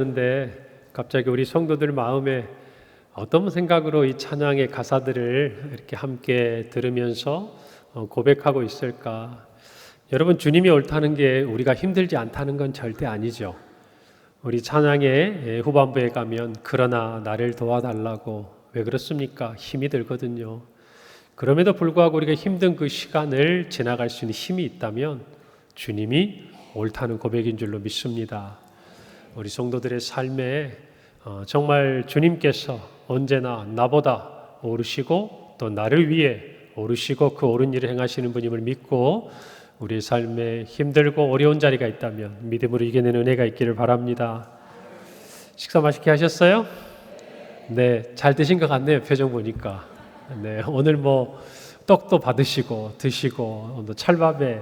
그런데 갑자기 우리 성도들 마음에 어떤 생각으로 이 찬양의 가사들을 이렇게 함께 들으면서 고백하고 있을까? 여러분, 주님이 옳다는 게 우리가 힘들지 않다는 건 절대 아니죠. 우리 찬양의 후반부에 가면 그러나 나를 도와달라고, 왜 그렇습니까? 힘이 들거든요. 그럼에도 불구하고 우리가 힘든 그 시간을 지나갈 수 있는 힘이 있다면 주님이 옳다는 고백인 줄로 믿습니다. 우리 성도들의 삶에 정말 주님께서 언제나 나보다 오르시고 또 나를 위해 오르시고 그 옳은 일을 행하시는 분임을 믿고 우리의 삶에 힘들고 어려운 자리가 있다면 믿음으로 이겨내는 은혜가 있기를 바랍니다. 식사 맛있게 하셨어요? 네, 잘 드신 것 같네요. 표정 보니까. 네, 오늘 떡도 받으시고 드시고 또 찰밥에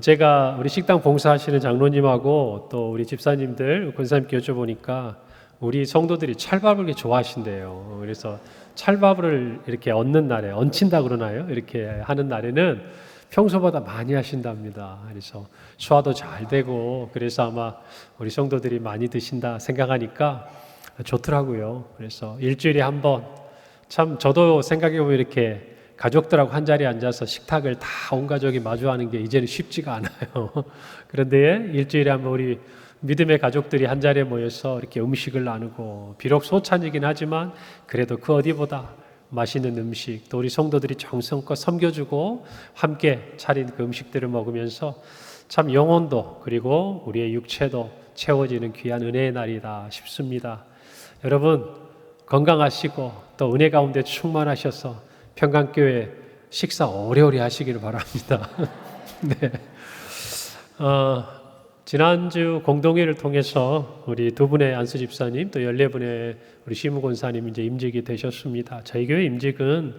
제가 우리 식당 봉사하시는 장로님하고 또 우리 집사님들, 권사님께 여쭤보니까 우리 성도들이 찰밥을 이렇게 좋아하신대요. 그래서 찰밥을 이렇게 얹는 날에, 얹힌다 그러나요? 이렇게 하는 날에는 평소보다 많이 하신답니다. 그래서 소화도 잘 되고, 그래서 아마 우리 성도들이 많이 드신다 생각하니까 좋더라고요. 그래서 일주일에 한 번, 참 저도 생각해보면 이렇게 가족들하고 한 자리에 앉아서 식탁을 다 온 가족이 마주하는 게 이제는 쉽지가 않아요. 그런데 일주일에 한번 우리 믿음의 가족들이 한 자리에 모여서 이렇게 음식을 나누고, 비록 소찬이긴 하지만 그래도 그 어디보다 맛있는 음식, 또 우리 성도들이 정성껏 섬겨주고 함께 차린 그 음식들을 먹으면서 참 영혼도 그리고 우리의 육체도 채워지는 귀한 은혜의 날이다 싶습니다. 여러분 건강하시고 또 은혜 가운데 충만하셔서 평강교회 식사 오래오래 하시기를 바랍니다. 네. 지난주 공동회를 통해서 우리 두 분의 안수 집사님 또 14분의 우리 시무 권사님 이제 임직이 되셨습니다. 저희 교회 임직은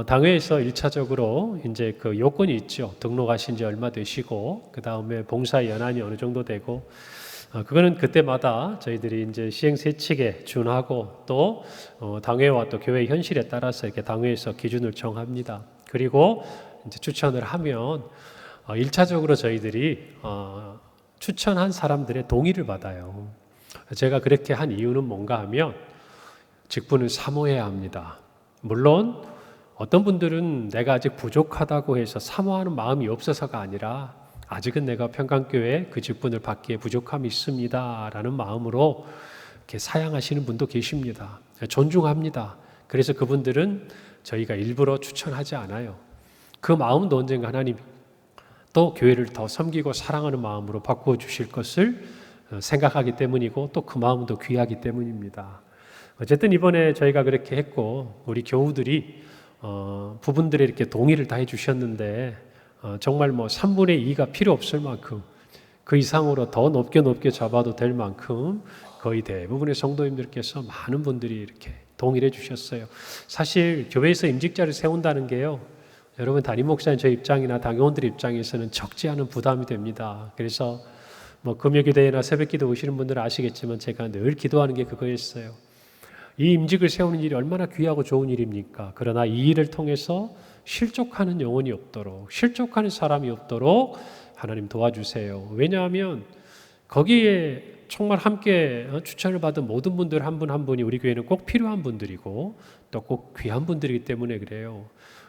당회에서 1차적으로 이제 그 요건이 있죠. 등록하신 지 얼마 되시고 그 다음에 봉사 연한이 어느 정도 되고 그거는 그때마다 저희들이 이제 시행세칙에 준하고 또 당회와 또 교회 현실에 따라서 이렇게 당회에서 기준을 정합니다. 그리고 이제 추천을 하면 1차적으로 저희들이 추천한 사람들의 동의를 받아요. 제가 그렇게 한 이유는 뭔가 하면 직분을 사모해야 합니다. 물론 어떤 분들은 내가 아직 부족하다고 해서 사모하는 마음이 없어서가 아니라 아직은 내가 평강교회에 그 직분을 받기에 부족함이 있습니다 라는 마음으로 이렇게 사양하시는 분도 계십니다. 존중합니다. 그래서 그분들은 저희가 일부러 추천하지 않아요. 그 마음도 언젠가 하나님 또 교회를 더 섬기고 사랑하는 마음으로 바꾸어 주실 것을 생각하기 때문이고 또 그 마음도 귀하기 때문입니다. 어쨌든 이번에 저희가 그렇게 했고 우리 교우들이 부분들이 이렇게 동의를 다 해주셨는데 정말 3분의 2가 필요 없을 만큼 그 이상으로 더 높게 잡아도 될 만큼 거의 대부분의 성도님들께서 많은 분들이 이렇게 동의를 해주셨어요. 사실 교회에서 임직자를 세운다는 게요, 여러분 담임 목사님 저 입장이나 당회원들 입장에서는 적지 않은 부담이 됩니다. 그래서 금요기도회나 새벽기도 오시는 분들은 아시겠지만 제가 늘 기도하는 게 그거였어요. 이 임직을 세우는 일이 얼마나 귀하고 좋은 일입니까? 그러나 이 일을 통해서 실족하는 영혼이 없도록, 실족하는 사람이 없도록 하나님 도와주세요. 왜냐하면 거기에 정말 함께 추천을 받은 모든 분들 한 분 한 분이 우리 교회는 꼭 필요한 분들이고 또 꼭 귀한 분들이기 때문에 그래요.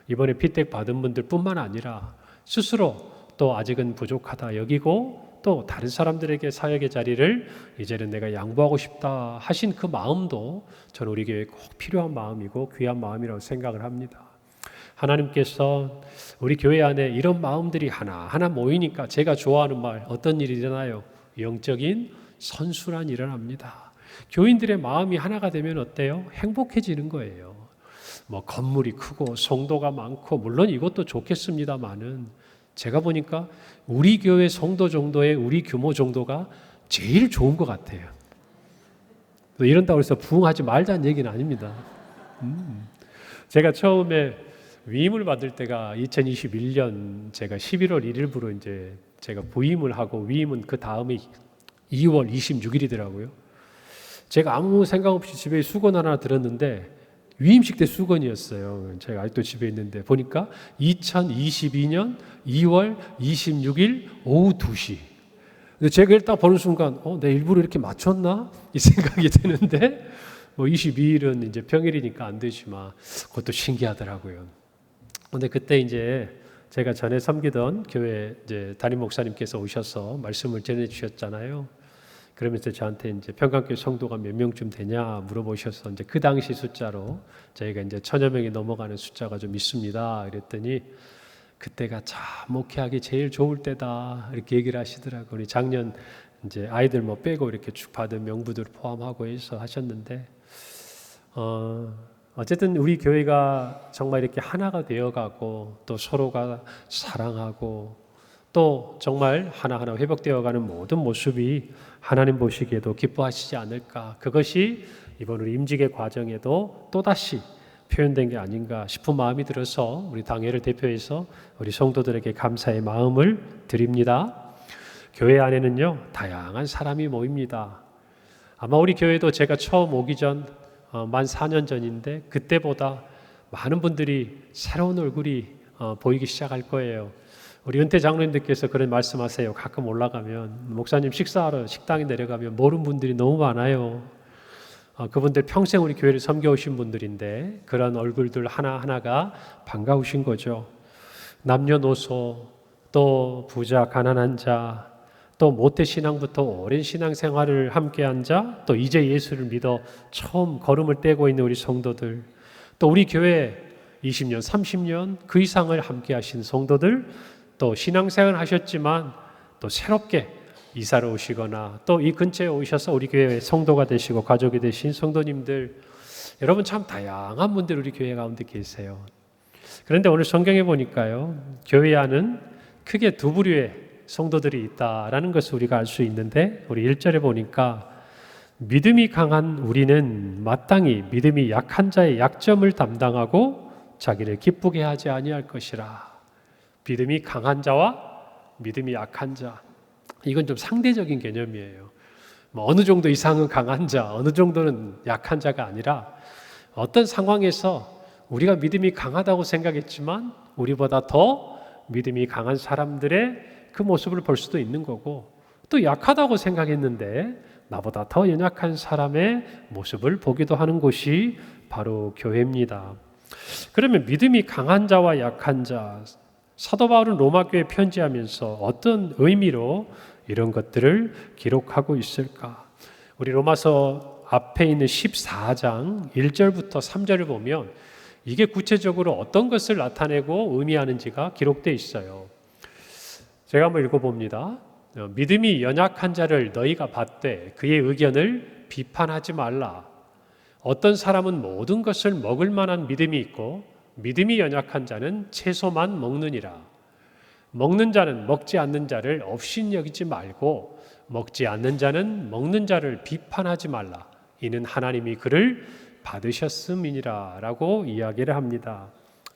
이번에 피택 받은 분들뿐만 아니라 스스로 또 아직은 부족하다 여기고 또 다른 사람들에게 사역의 자리를 이제는 내가 양보하고 싶다 하신 그 마음도 저는 우리 교회에 꼭 필요한 마음이고 귀한 마음이라고 생각을 합니다. 하나님께서 우리 교회 안에 이런 마음들이 하나하나 모이니까 제가 좋아하는 말, 어떤 일이 일어나요? 영적인 선순환이 일어납니다. 교인들의 마음이 하나가 되면 어때요? 행복해지는 거예요. 건물이 크고 성도가 많고 물론 이것도 좋겠습니다만은 제가 보니까 우리 교회 성도 정도의 우리 규모 정도가 제일 좋은 것 같아요. 이런다고 해서 부흥하지 말자는 얘기는 아닙니다. 제가 처음에 위임을 받을 때가 2021년 제가 11월 1일부로 이제 제가 부임을 하고 위임은 그 다음에 2월 26일이더라고요. 제가 아무 생각 없이 집에 수건 하나 들었는데 위임식 때 수건이었어요. 제가 아직도 집에 있는데 보니까 2022년 2월 26일 오후 2시 근데 제가 이걸 딱 보는 순간, 내 일부러 이렇게 맞췄나? 이 생각이 드는데, 뭐 22일은 이제 평일이니까 안 되지만, 그것도 신기하더라고요. 근데 그때 이제 제가 전에 섬기던 교회 이제 담임 목사님께서 오셔서 말씀을 전해주셨잖아요. 그러면서 저한테 이제 평강교회 성도가 몇 명쯤 되냐 물어보셔서 이제 그 당시 숫자로 저희가 이제 1000여 명이 넘어가는 숫자가 좀 있습니다. 그랬더니 그때가 참 목회하기 제일 좋을 때다 이렇게 얘기를 하시더라고요. 우리 작년 이제 아이들 뭐 빼고 이렇게 쭉 받은 명부들 포함하고 해서 하셨는데 어쨌든 우리 교회가 정말 이렇게 하나가 되어가고 또 서로가 사랑하고 또 정말 하나하나 회복되어가는 모든 모습이 하나님 보시기에도 기뻐하시지 않을까. 그것이 이번 우리 임직의 과정에도 또다시 표현된 게 아닌가 싶은 마음이 들어서 우리 당회를 대표해서 우리 성도들에게 감사의 마음을 드립니다. 교회 안에는요 다양한 사람이 모입니다. 아마 우리 교회도 제가 처음 오기 전 만 4년 전인데 그때보다 많은 분들이 새로운 얼굴이 보이기 시작할 거예요. 우리 은퇴 장로님들께서 그런 말씀하세요. 가끔 올라가면 목사님 식사하러 식당에 내려가면 모르는 분들이 너무 많아요. 그분들 평생 우리 교회를 섬겨오신 분들인데 그런 얼굴들 하나하나가 반가우신 거죠. 남녀노소 또 부자 가난한 자 또 모태신앙부터 오랜 신앙생활을 함께한 자, 또 이제 예수를 믿어 처음 걸음을 떼고 있는 우리 성도들, 또 우리 교회 20년, 30년 그 이상을 함께하신 성도들, 또 신앙생활을 하셨지만 또 새롭게 이사를 오시거나 또 이 근처에 오셔서 우리 교회의 성도가 되시고 가족이 되신 성도님들, 여러분 참 다양한 분들 우리 교회 가운데 계세요. 그런데 오늘 성경에 보니까요, 교회 안은 크게 두 부류의 성도들이 있다라는 것을 우리가 알 수 있는데, 우리 1절에 보니까 믿음이 강한 우리는 마땅히 믿음이 약한 자의 약점을 담당하고 자기를 기쁘게 하지 아니할 것이라. 믿음이 강한 자와 믿음이 약한 자, 이건 좀 상대적인 개념이에요. 어느 정도 이상은 강한 자, 어느 정도는 약한 자가 아니라 어떤 상황에서 우리가 믿음이 강하다고 생각했지만 우리보다 더 믿음이 강한 사람들의 그 모습을 볼 수도 있는 거고, 또 약하다고 생각했는데 나보다 더 연약한 사람의 모습을 보기도 하는 곳이 바로 교회입니다. 그러면 믿음이 강한 자와 약한 자, 사도 바울은 로마교회에 편지하면서 어떤 의미로 이런 것들을 기록하고 있을까? 우리 로마서 앞에 있는 14장 1절부터 3절을 보면 이게 구체적으로 어떤 것을 나타내고 의미하는지가 기록되어 있어요. 제가 한번 읽어봅니다. 믿음이 연약한 자를 너희가 받되 그의 의견을 비판하지 말라. 어떤 사람은 모든 것을 먹을 만한 믿음이 있고 믿음이 연약한 자는 채소만 먹느니라. 먹는 자는 먹지 않는 자를 업신여기지 말고 먹지 않는 자는 먹는 자를 비판하지 말라. 이는 하나님이 그를 받으셨음이니라 라고 이야기를 합니다.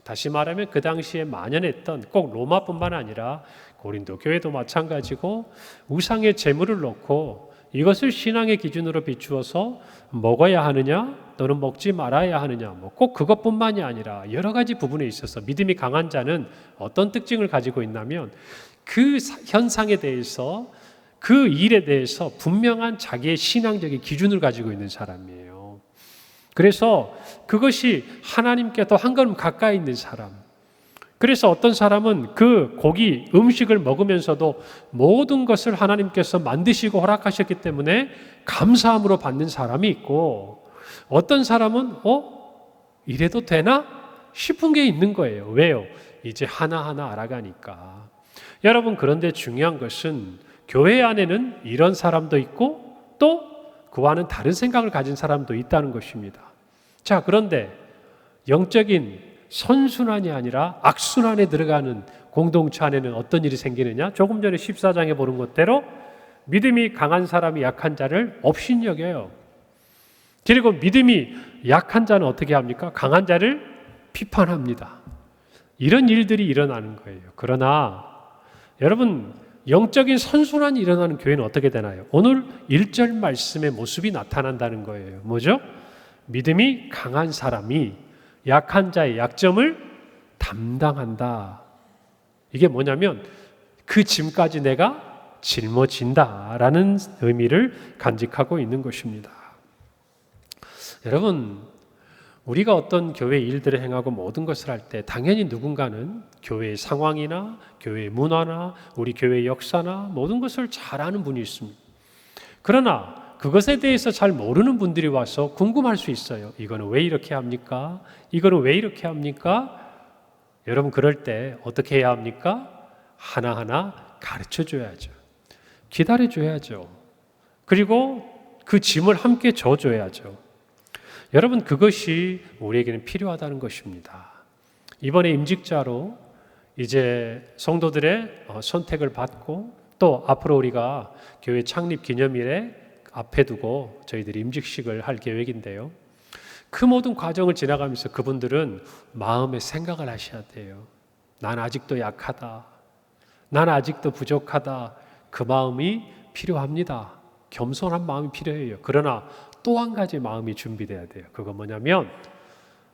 다시 말하면 그 당시에 만연했던, 꼭 로마뿐만 아니라 고린도 교회도 마찬가지고, 우상의 제물을 놓고 이것을 신앙의 기준으로 비추어서 먹어야 하느냐 또는 먹지 말아야 하느냐, 꼭 그것뿐만이 아니라 여러 가지 부분에 있어서 믿음이 강한 자는 어떤 특징을 가지고 있냐면 그 현상에 대해서, 그 일에 대해서 분명한 자기의 신앙적인 기준을 가지고 있는 사람이에요. 그래서 그것이 하나님께 더 한 걸음 가까이 있는 사람. 그래서 어떤 사람은 그 고기, 음식을 먹으면서도 모든 것을 하나님께서 만드시고 허락하셨기 때문에 감사함으로 받는 사람이 있고, 어떤 사람은 이래도 되나 싶은 게 있는 거예요. 왜요? 이제 하나하나 알아가니까. 여러분, 그런데 중요한 것은 교회 안에는 이런 사람도 있고 또 그와는 다른 생각을 가진 사람도 있다는 것입니다. 자, 그런데 영적인 선순환이 아니라 악순환에 들어가는 공동체 안에는 어떤 일이 생기느냐? 조금 전에 14장에 보는 것대로 믿음이 강한 사람이 약한 자를 업신여겨요. 그리고 믿음이 약한 자는 어떻게 합니까? 강한 자를 비판합니다. 이런 일들이 일어나는 거예요. 그러나 여러분, 영적인 선순환이 일어나는 교회는 어떻게 되나요? 오늘 1절 말씀의 모습이 나타난다는 거예요. 뭐죠? 믿음이 강한 사람이 약한 자의 약점을 담당한다. 이게 뭐냐면 그 짐까지 내가 짊어진다라는 의미를 간직하고 있는 것입니다. 여러분, 우리가 어떤 교회 일들을 행하고 모든 것을 할 때 당연히 누군가는 교회의 상황이나 교회의 문화나 우리 교회의 역사나 모든 것을 잘 아는 분이 있습니다. 그러나 그것에 대해서 잘 모르는 분들이 와서 궁금할 수 있어요. 이거는 왜 이렇게 합니까? 이거는 왜 이렇게 합니까? 여러분, 그럴 때 어떻게 해야 합니까? 하나하나 가르쳐 줘야죠. 기다려 줘야죠. 그리고 그 짐을 함께 져줘야죠. 여러분, 그것이 우리에게는 필요하다는 것입니다. 이번에 임직자로 이제 성도들의 선택을 받고 또 앞으로 우리가 교회 창립 기념일에 앞에 두고 저희들이 임직식을 할 계획인데요. 그 모든 과정을 지나가면서 그분들은 마음의 생각을 하셔야 돼요. 난 아직도 약하다. 난 아직도 부족하다. 그 마음이 필요합니다. 겸손한 마음이 필요해요. 그러나 또 한 가지 마음이 준비돼야 돼요. 그건 뭐냐면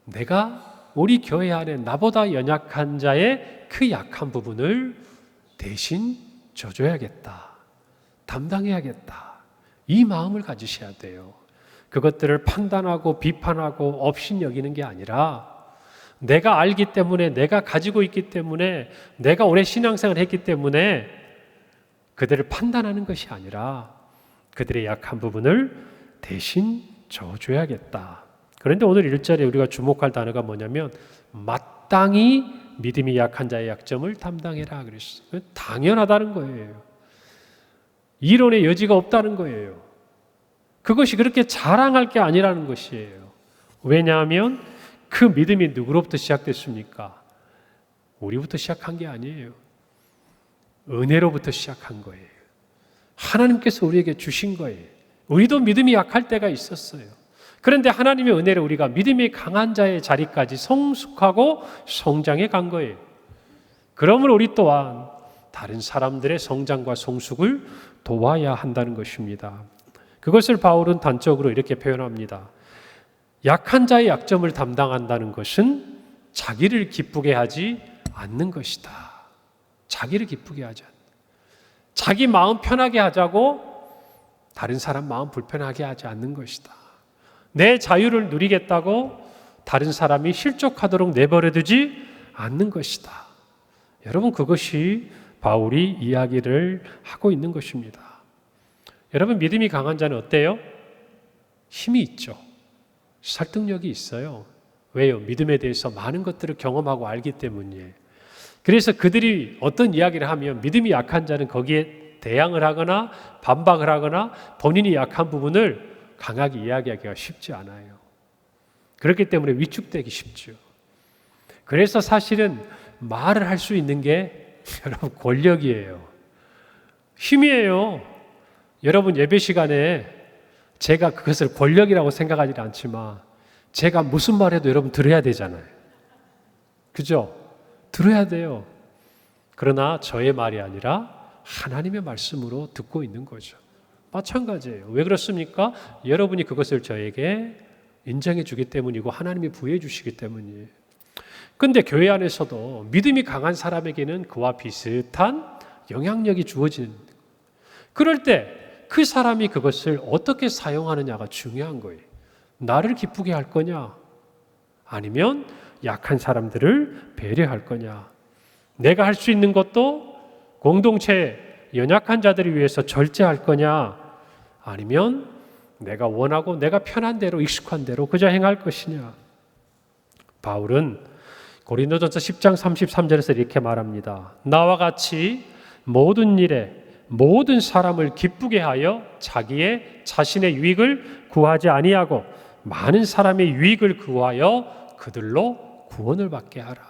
내가 우리 교회 안에 나보다 연약한 자의 그 약한 부분을 대신 져줘야겠다. 담당해야겠다. 이 마음을 가지셔야 돼요. 그것들을 판단하고 비판하고 업신여기는 게 아니라 내가 알기 때문에, 내가 가지고 있기 때문에, 내가 오래 신앙생활을 했기 때문에 그들을 판단하는 것이 아니라 그들의 약한 부분을 대신 져줘야겠다. 그런데 오늘 1절에 우리가 주목할 단어가 뭐냐면 마땅히 믿음이 약한 자의 약점을 담당해라 그랬어요. 당연하다는 거예요. 이론의 여지가 없다는 거예요. 그것이 그렇게 자랑할 게 아니라는 것이에요. 왜냐하면 그 믿음이 누구로부터 시작됐습니까? 우리부터 시작한 게 아니에요. 은혜로부터 시작한 거예요. 하나님께서 우리에게 주신 거예요. 우리도 믿음이 약할 때가 있었어요. 그런데 하나님의 은혜로 우리가 믿음이 강한 자의 자리까지 성숙하고 성장해 간 거예요. 그러므로 우리 또한 다른 사람들의 성장과 성숙을 도와야 한다는 것입니다. 그것을 바울은 단적으로 이렇게 표현합니다. 약한 자의 약점을 담당한다는 것은 자기를 기쁘게 하지 않는 것이다. 자기를 기쁘게 하지 않는. 자기 마음 편하게 하자고 다른 사람 마음 불편하게 하지 않는 것이다. 내 자유를 누리겠다고 다른 사람이 실족하도록 내버려두지 않는 것이다. 여러분, 그것이 바울이 이야기를 하고 있는 것입니다. 여러분, 믿음이 강한 자는 어때요? 힘이 있죠. 설득력이 있어요. 왜요? 믿음에 대해서 많은 것들을 경험하고 알기 때문이에요. 그래서 그들이 어떤 이야기를 하면 믿음이 약한 자는 거기에 대항을 하거나 반박을 하거나 본인이 약한 부분을 강하게 이야기하기가 쉽지 않아요. 그렇기 때문에 위축되기 쉽죠. 그래서 사실은 말을 할 수 있는 게 여러분 권력이에요. 힘이에요. 여러분, 예배 시간에 제가 그것을 권력이라고 생각하지 않지만 제가 무슨 말 해도 여러분 들어야 되잖아요. 그죠? 들어야 돼요. 그러나 저의 말이 아니라 하나님의 말씀으로 듣고 있는 거죠. 마찬가지예요. 왜 그렇습니까? 여러분이 그것을 저에게 인정해 주기 때문이고 하나님이 부여해 주시기 때문이에요. 그런데 교회 안에서도 믿음이 강한 사람에게는 그와 비슷한 영향력이 주어지는, 그럴 때 그 사람이 그것을 어떻게 사용하느냐가 중요한 거예요. 나를 기쁘게 할 거냐? 아니면 약한 사람들을 배려할 거냐? 내가 할 수 있는 것도 공동체 연약한 자들을 위해서 절제할 거냐? 아니면 내가 원하고 내가 편한 대로 익숙한 대로 그저 행할 것이냐? 바울은 고린도전서 10장 33절에서 이렇게 말합니다. 나와 같이 모든 일에 모든 사람을 기쁘게 하여 자신의 유익을 구하지 아니하고 많은 사람의 유익을 구하여 그들로 구원을 받게 하라.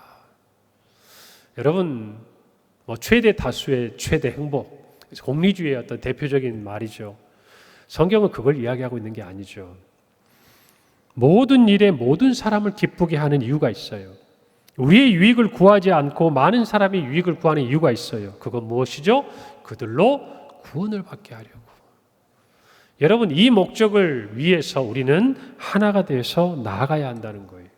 여러분, 최대 다수의 최대 행복, 공리주의의 어떤 대표적인 말이죠. 성경은 그걸 이야기하고 있는 게 아니죠. 모든 일에 모든 사람을 기쁘게 하는 이유가 있어요. 우리의 유익을 구하지 않고 많은 사람의 유익을 구하는 이유가 있어요. 그건 무엇이죠? 그들로 구원을 받게 하려고. 여러분, 이 목적을 위해서 우리는 하나가 되어서 나아가야 한다는 거예요.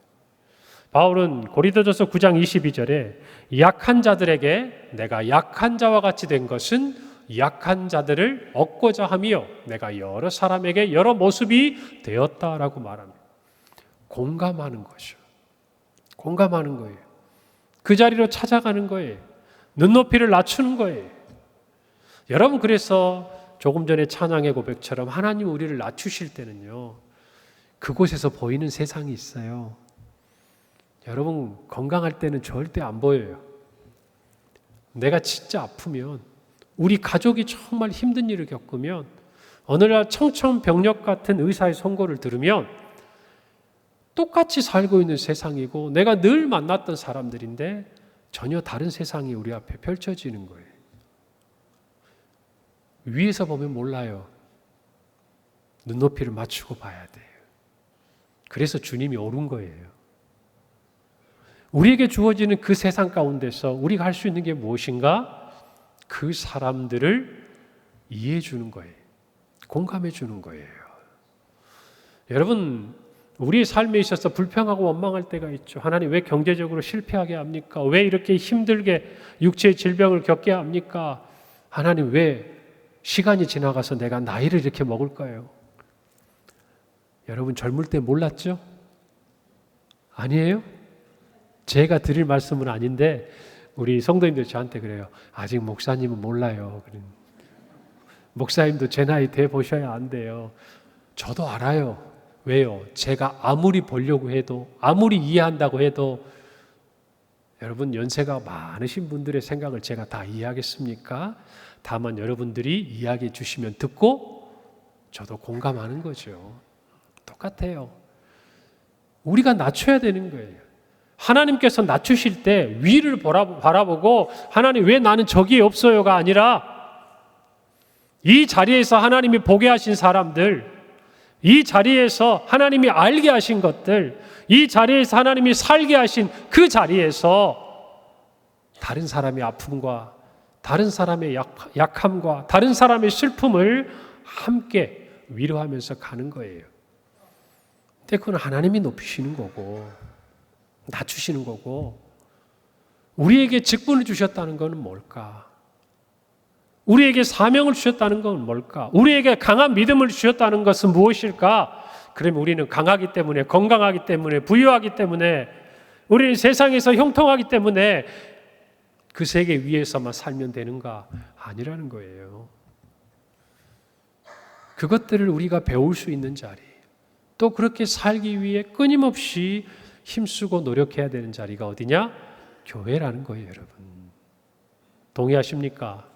바울은 고린도전서 9장 22절에 약한 자들에게 내가 약한 자와 같이 된 것은 약한 자들을 얻고자 하며 내가 여러 사람에게 여러 모습이 되었다라고 말합니다. 공감하는 거죠. 공감하는 거예요. 그 자리로 찾아가는 거예요. 눈높이를 낮추는 거예요. 여러분, 그래서 조금 전에 찬양의 고백처럼 하나님 우리를 낮추실 때는요, 그곳에서 보이는 세상이 있어요. 여러분, 건강할 때는 절대 안 보여요. 내가 진짜 아프면, 우리 가족이 정말 힘든 일을 겪으면, 어느 날 청천벽력 같은 의사의 선고를 들으면 똑같이 살고 있는 세상이고 내가 늘 만났던 사람들인데 전혀 다른 세상이 우리 앞에 펼쳐지는 거예요. 위에서 보면 몰라요. 눈높이를 맞추고 봐야 돼요. 그래서 주님이 오른 거예요. 우리에게 주어지는 그 세상 가운데서 우리가 할 수 있는 게 무엇인가? 그 사람들을 이해해 주는 거예요. 공감해 주는 거예요. 여러분, 우리의 삶에 있어서 불평하고 원망할 때가 있죠. 하나님 왜 경제적으로 실패하게 합니까? 왜 이렇게 힘들게 육체의 질병을 겪게 합니까? 하나님 왜 시간이 지나가서 내가 나이를 이렇게 먹을까요? 여러분, 젊을 때 몰랐죠? 아니에요? 제가 드릴 말씀은 아닌데 우리 성도님들 저한테 그래요. 아직 목사님은 몰라요. 목사님도 제 나이 돼 보셔야 안 돼요. 저도 알아요. 왜요? 제가 아무리 보려고 해도, 아무리 이해한다고 해도, 여러분 연세가 많으신 분들의 생각을 제가 다 이해하겠습니까? 다만 여러분들이 이야기해 주시면 듣고 저도 공감하는 거죠. 똑같아요. 우리가 낮춰야 되는 거예요. 하나님께서 낮추실 때 위를 바라보고 하나님 왜 나는 저기에 없어요가 아니라 이 자리에서 하나님이 보게 하신 사람들, 이 자리에서 하나님이 알게 하신 것들, 이 자리에서 하나님이 살게 하신 그 자리에서 다른 사람의 아픔과 다른 사람의 약함과 다른 사람의 슬픔을 함께 위로하면서 가는 거예요. 근데 그건 하나님이 높이시는 거고 낮추시는 거고, 우리에게 직분을 주셨다는 것은 뭘까? 우리에게 사명을 주셨다는 건 뭘까? 우리에게 강한 믿음을 주셨다는 것은 무엇일까? 그러면 우리는 강하기 때문에, 건강하기 때문에, 부유하기 때문에, 우리는 세상에서 형통하기 때문에 그 세계 위에서만 살면 되는가? 아니라는 거예요. 그것들을 우리가 배울 수 있는 자리, 또 그렇게 살기 위해 끊임없이 힘쓰고 노력해야 되는 자리가 어디냐? 교회라는 거예요, 여러분. 동의하십니까?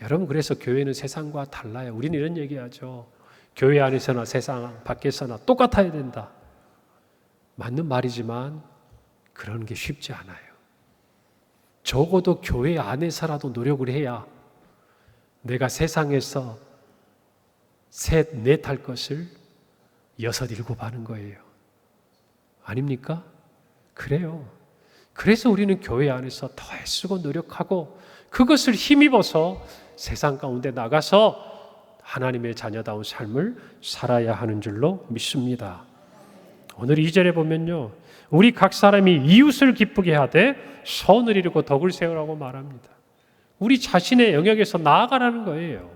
여러분, 그래서 교회는 세상과 달라요. 우리는 이런 얘기하죠. 교회 안에서나 세상 밖에서나 똑같아야 된다. 맞는 말이지만 그런 게 쉽지 않아요. 적어도 교회 안에서라도 노력을 해야 내가 세상에서 셋, 넷 할 것을 여섯, 일곱 하는 거예요. 아닙니까? 그래요. 그래서 우리는 교회 안에서 더 애쓰고 노력하고 그것을 힘입어서 세상 가운데 나가서 하나님의 자녀다운 삶을 살아야 하는 줄로 믿습니다. 오늘 2절에 보면요, 우리 각 사람이 이웃을 기쁘게 하되 선을 이루고 덕을 세우라고 말합니다. 우리 자신의 영역에서 나아가라는 거예요.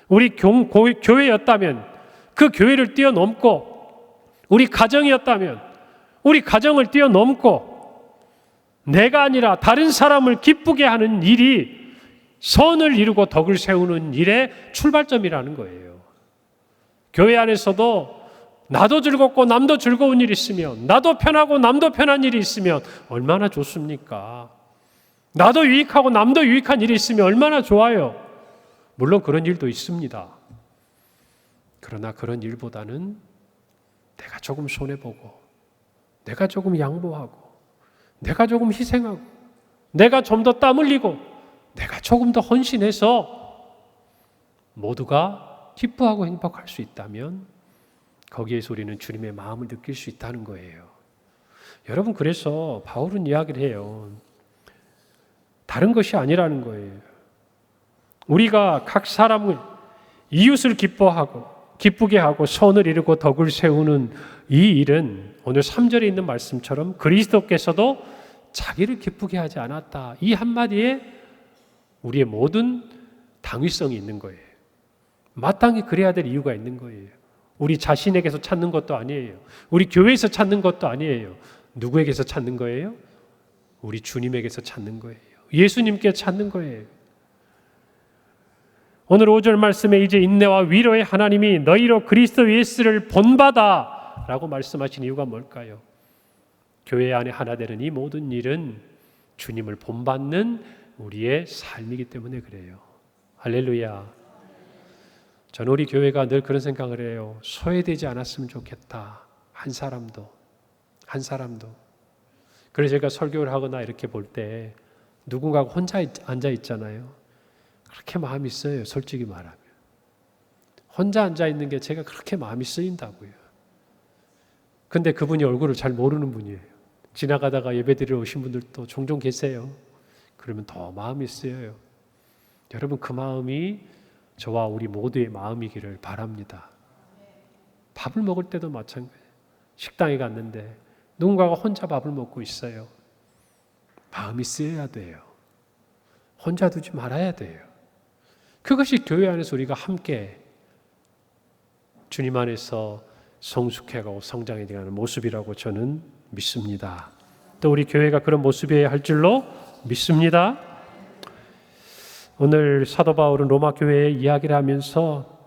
우리 교회였다면 그 교회를 뛰어넘고, 우리 가정이었다면 우리 가정을 뛰어넘고, 내가 아니라 다른 사람을 기쁘게 하는 일이 선을 이루고 덕을 세우는 일의 출발점이라는 거예요. 교회 안에서도 나도 즐겁고 남도 즐거운 일이 있으면, 나도 편하고 남도 편한 일이 있으면 얼마나 좋습니까? 나도 유익하고 남도 유익한 일이 있으면 얼마나 좋아요. 물론 그런 일도 있습니다. 그러나 그런 일보다는 내가 조금 손해보고, 내가 조금 양보하고, 내가 조금 희생하고, 내가 좀 더 땀 흘리고, 내가 조금 더 헌신해서 모두가 기뻐하고 행복할 수 있다면 거기에서 우리는 주님의 마음을 느낄 수 있다는 거예요. 여러분, 그래서 바울은 이야기를 해요. 다른 것이 아니라는 거예요. 우리가 각 사람을 이웃을 기쁘게 하고 선을 이루고 덕을 세우는 이 일은 오늘 3절에 있는 말씀처럼 그리스도께서도 자기를 기쁘게 하지 않았다. 이 한마디에 우리의 모든 당위성이 있는 거예요. 마땅히 그래야 될 이유가 있는 거예요. 우리 자신에게서 찾는 것도 아니에요. 우리 교회에서 찾는 것도 아니에요. 누구에게서 찾는 거예요? 우리 주님에게서 찾는 거예요. 예수님께 찾는 거예요. 오늘 5절 말씀에 이제 인내와 위로의 하나님이 너희로 그리스도 예수를 본받아 라고 말씀하신 이유가 뭘까요? 교회 안에 하나 되는 이 모든 일은 주님을 본받는 우리의 삶이기 때문에 그래요. 할렐루야. 저는 우리 교회가 늘 그런 생각을 해요. 소외되지 않았으면 좋겠다. 한 사람도. 그래서 제가 설교를 하거나 이렇게 볼 때 누군가가 혼자 앉아 있잖아요. 그렇게 마음이 쓰여요. 솔직히 말하면. 혼자 앉아 있는 게 제가 그렇게 마음이 쓰인다고요. 근데 그분이 얼굴을 잘 모르는 분이에요. 지나가다가 예배드리러 오신 분들도 종종 계세요. 그러면 더 마음이 쓰여요. 여러분, 그 마음이 저와 우리 모두의 마음이기를 바랍니다. 밥을 먹을 때도 마찬가지예요. 식당에 갔는데 누군가가 혼자 밥을 먹고 있어요. 마음이 쓰여야 돼요. 혼자 두지 말아야 돼요. 그것이 교회 안에서 우리가 함께 주님 안에서 성숙해가고 성장해가는 모습이라고 저는 믿습니다. 또 우리 교회가 그런 모습이어야 할 줄로 믿습니다. 오늘 사도 바울은 로마 교회의 이야기를 하면서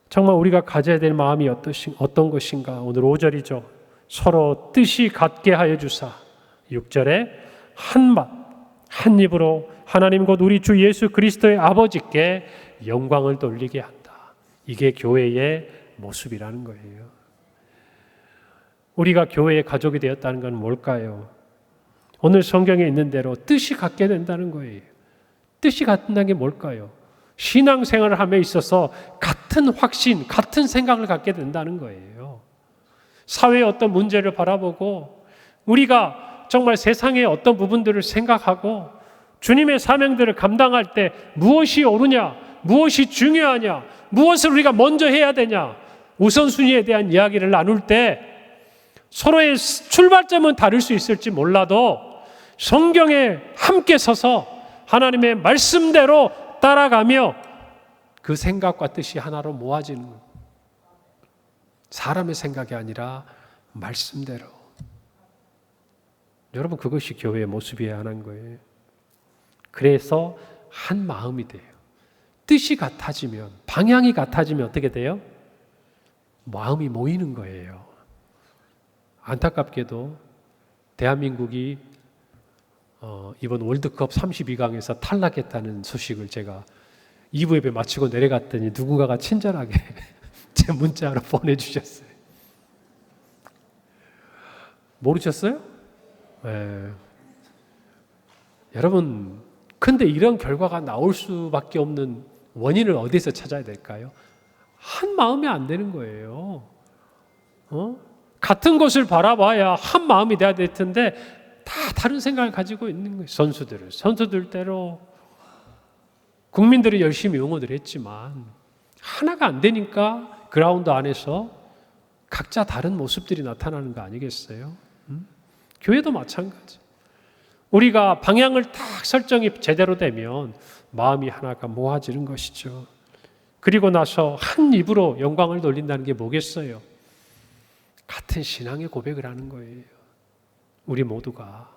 정말 우리가 가져야 될 마음이 어떤 것인가. 오늘 5절이죠. 서로 뜻이 같게 하여 주사. 6절에 한 입으로 하나님 곧 우리 주 예수 그리스도의 아버지께 영광을 돌리게 한다. 이게 교회의 모습이라는 거예요. 우리가 교회의 가족이 되었다는 건 뭘까요? 오늘 성경에 있는 대로 뜻이 같게 된다는 거예요. 뜻이 같다는 게 뭘까요? 신앙생활을 함에 있어서 같은 확신, 같은 생각을 갖게 된다는 거예요. 사회의 어떤 문제를 바라보고 우리가 정말 세상의 어떤 부분들을 생각하고 주님의 사명들을 감당할 때 무엇이 옳으냐, 무엇이 중요하냐, 무엇을 우리가 먼저 해야 되냐, 우선순위에 대한 이야기를 나눌 때 서로의 출발점은 다를 수 있을지 몰라도 성경에 함께 서서 하나님의 말씀대로 따라가며 그 생각과 뜻이 하나로 모아지는 거예요. 사람의 생각이 아니라 말씀대로. 여러분, 그것이 교회의 모습이어야 하는 거예요. 그래서 한 마음이 돼요. 뜻이 같아지면, 방향이 같아지면 어떻게 돼요? 마음이 모이는 거예요. 안타깝게도 대한민국이 이번 월드컵 32강에서 탈락했다는 소식을 제가 2부 예배 마치고 내려갔더니 누군가가 친절하게 제 문자로 보내주셨어요. 모르셨어요? 네. 여러분, 근데 이런 결과가 나올 수밖에 없는 원인을 어디서 찾아야 될까요? 한 마음이 안 되는 거예요. 같은 것을 바라봐야 한 마음이 돼야 될 텐데 다 다른 생각을 가지고 있는 거예요. 선수들대로 국민들이 열심히 응원을 했지만 하나가 안 되니까 그라운드 안에서 각자 다른 모습들이 나타나는 거 아니겠어요? 교회도 마찬가지. 우리가 방향을 딱 설정이 제대로 되면 마음이 하나가 모아지는 것이죠. 그리고 나서 한 입으로 영광을 돌린다는 게 뭐겠어요? 같은 신앙의 고백을 하는 거예요. 우리 모두가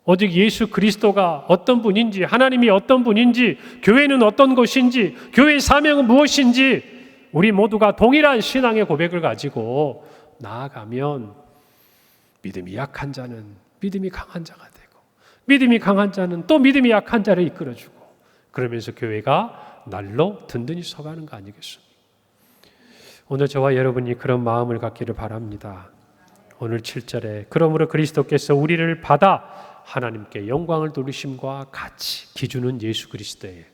오직 예수 그리스도가 어떤 분인지, 하나님이 어떤 분인지, 교회는 어떤 것인지, 교회의 사명은 무엇인지 우리 모두가 동일한 신앙의 고백을 가지고 나아가면 믿음이 약한 자는 믿음이 강한 자가 되고, 믿음이 강한 자는 또 믿음이 약한 자를 이끌어주고, 그러면서 교회가 날로 든든히 서가는 거 아니겠습니까? 오늘 저와 여러분이 그런 마음을 갖기를 바랍니다. 오늘 7절에 그러므로 그리스도께서 우리를 받아 하나님께 영광을 돌리심과 같이, 기준은 예수 그리스도예요.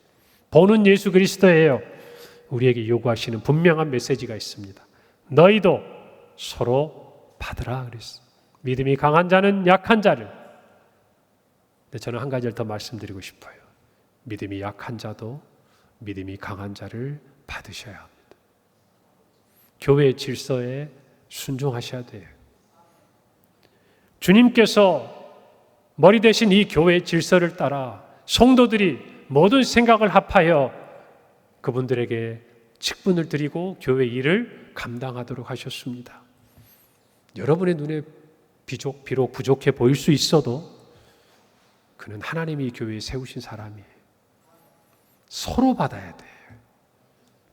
본은 예수 그리스도예요. 우리에게 요구하시는 분명한 메시지가 있습니다. 너희도 서로 받으라 그랬어요. 믿음이 강한 자는 약한 자를. 근데 저는 한 가지를 더 말씀드리고 싶어요. 믿음이 약한 자도 믿음이 강한 자를 받으셔야 합니다. 교회의 질서에 순종하셔야 돼요. 주님께서 머리 대신 이 교회의 질서를 따라 성도들이 모든 생각을 합하여 그분들에게 직분을 드리고 교회 일을 감당하도록 하셨습니다. 여러분의 눈에 비록 부족해 보일 수 있어도 그는 하나님이 교회에 세우신 사람이에요. 서로 받아야 돼요.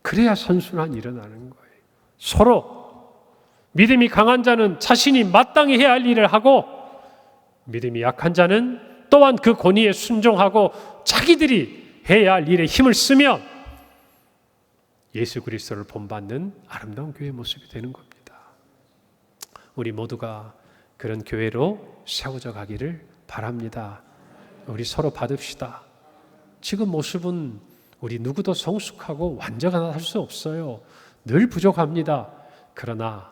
그래야 선순환이 일어나는 거예요. 서로. 믿음이 강한 자는 자신이 마땅히 해야 할 일을 하고, 믿음이 약한 자는 또한 그 권위에 순종하고 자기들이 해야 할 일에 힘을 쓰면 예수 그리스도를 본받는 아름다운 교회의 모습이 되는 겁니다. 우리 모두가 그런 교회로 세워져 가기를 바랍니다. 우리 서로 받읍시다. 지금 모습은 우리 누구도 성숙하고 완전한 할 수 없어요. 늘 부족합니다. 그러나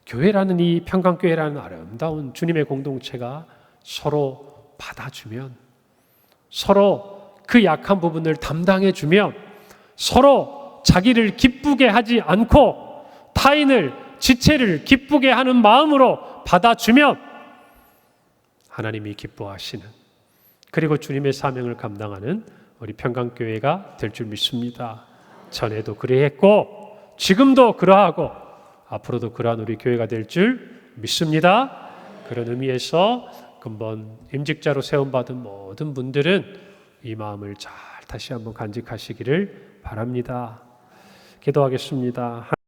교회라는 이 평강교회라는 아름다운 주님의 공동체가 서로 받아주면, 서로 그 약한 부분을 담당해주면, 서로 자기를 기쁘게 하지 않고 타인을, 지체를 기쁘게 하는 마음으로 받아주면 하나님이 기뻐하시는, 그리고 주님의 사명을 감당하는 우리 평강교회가 될 줄 믿습니다. 전에도 그러했고 지금도 그러하고 앞으로도 그러한 우리 교회가 될 줄 믿습니다. 그런 의미에서 근본 임직자로 세움받은 모든 분들은 이 마음을 잘 다시 한번 간직하시기를 바랍니다. 기도하겠습니다.